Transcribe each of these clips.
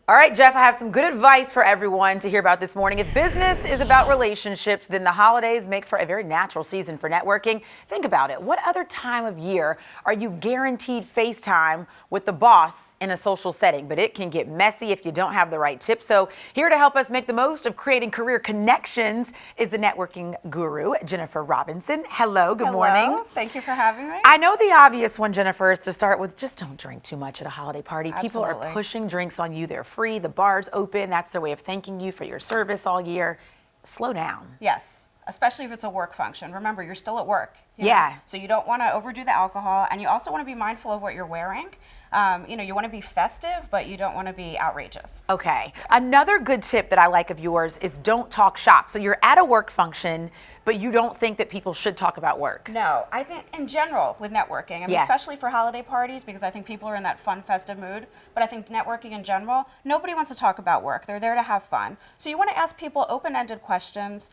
All right, Jeff, I have some good advice for everyone to hear about this morning. If business is about relationships, then the holidays make for a very natural season for networking. Think about it. What other time of year are you guaranteed FaceTime with the boss in a social setting? But it can get messy if you don't have the right tips. So here to help us make the most of creating career connections is the networking guru, Jennifer Robinson. Hello, good morning. Thank you for having me. I know the obvious one, Jennifer, is to start with just don't drink too much at a holiday party. People Absolutely. are pushing drinks on you. They're free. The bar's open. That's their way of thanking you for your service all year. Slow down. Yes, especially if it's a work function. Remember, you're still at work. you know? Yeah. So you don't want to overdo the alcohol, and you also want to be mindful of what you're wearing. You want to be festive, but you don't want to be outrageous. Okay. Another good tip that I like of yours is don't talk shop. So you're at a work function, but you don't think that people should talk about work. No, I think in general with networking, Yes. especially for holiday parties, because I think people are in that fun, festive mood, but I think networking in general, nobody wants to talk about work. They're there to have fun. So you want to ask people open-ended questions,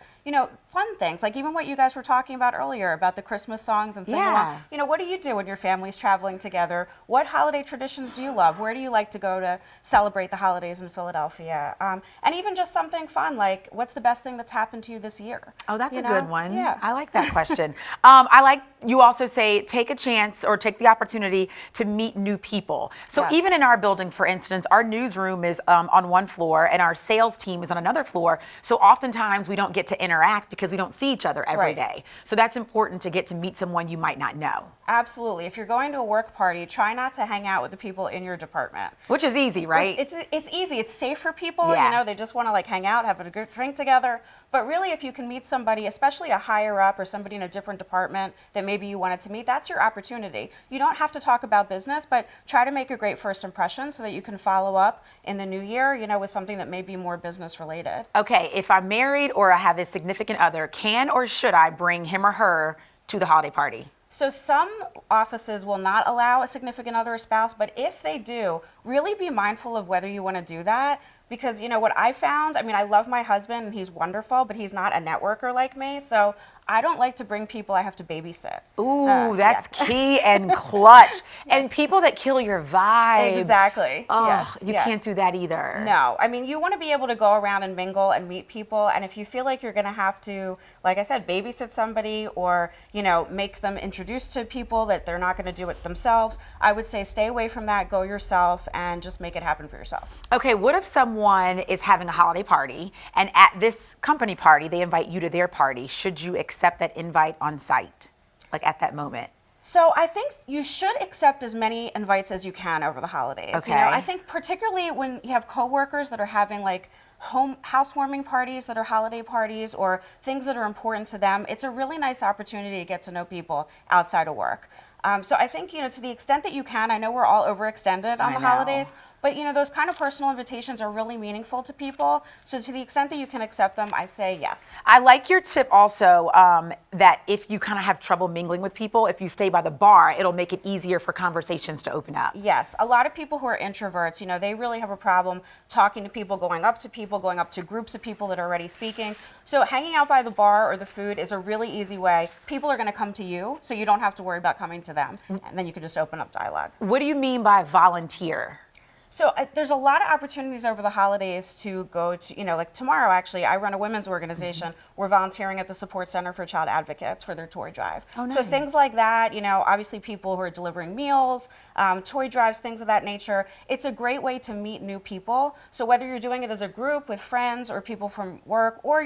fun things, like even what you guys were talking about earlier about the Christmas songs and singing Yeah. along. What do you do when your family's traveling together? What holiday traditions do you love? Where do you like to go to celebrate the holidays in Philadelphia? And even just something fun, like what's the best thing that's happened to you this year? Oh, that's a good one. Yeah. I like that question. I like you also say take a chance or take the opportunity to meet new people. So Yes. even in our building, for instance, our newsroom is on one floor and our sales team is on another floor. So oftentimes we don't get to interact because we don't see each other every Right. day. So that's important to get to meet someone you might not know. Absolutely. If you're going to a work party, try not to hang out with the people in your department. Which is easy, right? It's easy. It's safe for people. Yeah. They just want to hang out, have a good drink together. But really, if you can meet somebody, especially a higher up or somebody in a different department that maybe you wanted to meet, that's your opportunity. You don't have to talk about business, but try to make a great first impression so that you can follow up in the new year, with something that may be more business related. Okay, if I'm married or I have a significant other, can or should I bring him or her to the holiday party? So some offices will not allow a significant other or spouse, but if they do, really be mindful of whether you want to do that. Because, what I found, I love my husband and he's wonderful, but he's not a networker like me. So I don't like to bring people I have to babysit. Ooh, that's yeah. key and clutch. And people that kill your vibe. Exactly. Oh, Yes, you yes. can't do that either. No, you want to be able to go around and mingle and meet people. And if you feel like you're going to have to, like I said, babysit somebody or, make them introduced to people that they're not going to do it themselves, I would say stay away from that, go yourself, and just make it happen for yourself. Okay, what if someone is having a holiday party and at this company party, they invite you to their party? Should you accept that invite on site, like at that moment? So I think you should accept as many invites as you can over the holidays. Okay. I think particularly when you have coworkers that are having housewarming parties that are holiday parties or things that are important to them, it's a really nice opportunity to get to know people outside of work. So I think, to the extent that you can, I know we're all overextended on the holidays, but, those kind of personal invitations are really meaningful to people. So to the extent that you can accept them, I say yes. I like your tip also that if you kind of have trouble mingling with people, if you stay by the bar, it'll make it easier for conversations to open up. Yes, a lot of people who are introverts, they really have a problem talking to people, going up to groups of people that are already speaking. So hanging out by the bar or the food is a really easy way. People are going to come to you, so you don't have to worry about coming to them, and then you can just open up dialogue. What do you mean by volunteer? So there's a lot of opportunities over the holidays to go to, like tomorrow, actually, I run a women's organization. We're volunteering at the Support Center for Child Advocates for their toy drive. Oh, nice. So things like that, obviously people who are delivering meals, toy drives, things of that nature. It's a great way to meet new people. So whether you're doing it as a group with friends or people from work, or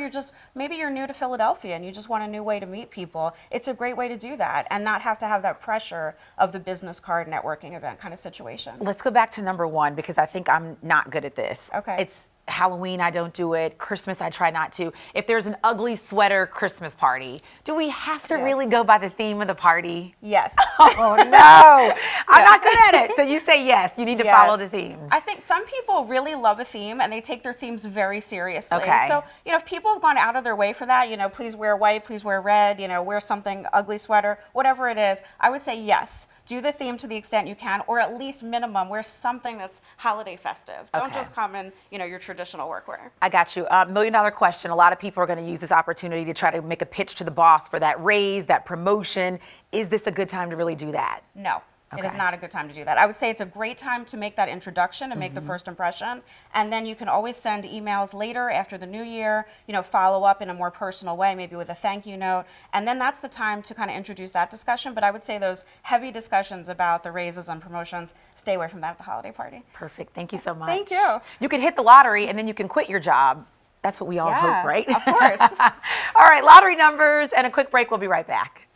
maybe you're new to Philadelphia and you just want a new way to meet people, it's a great way to do that and not have to have that pressure of the business card networking event kind of situation. Let's go back to number one, because I think I'm not good at this. Okay. It's Halloween, I don't do it. Christmas, I try not to. If there's an ugly sweater Christmas party, do we have to really go by the theme of the party? Yes. Oh, no. I'm not good at it. So you say yes, you need to follow the themes. I think some people really love a theme and they take their themes very seriously. Okay. So, if people have gone out of their way for that, please wear white, please wear red, wear something ugly sweater, whatever it is, I would say yes. Do the theme to the extent you can, or at least minimum, wear something that's holiday festive. Don't just come in, your traditional workwear. I got you. $1 million question. A lot of people are going to use this opportunity to try to make a pitch to the boss for that raise, that promotion. Is this a good time to really do that? No. It is Okay. not a good time to do that. I would say it's a great time to make that introduction and make the first impression. And then you can always send emails later after the new year, follow up in a more personal way, maybe with a thank you note. And then that's the time to kind of introduce that discussion. But I would say those heavy discussions about the raises and promotions, stay away from that at the holiday party. Perfect. Thank you so much. Thank you. You could hit the lottery and then you can quit your job. That's what we all hope, right? Of course. All right, lottery numbers and a quick break. We'll be right back.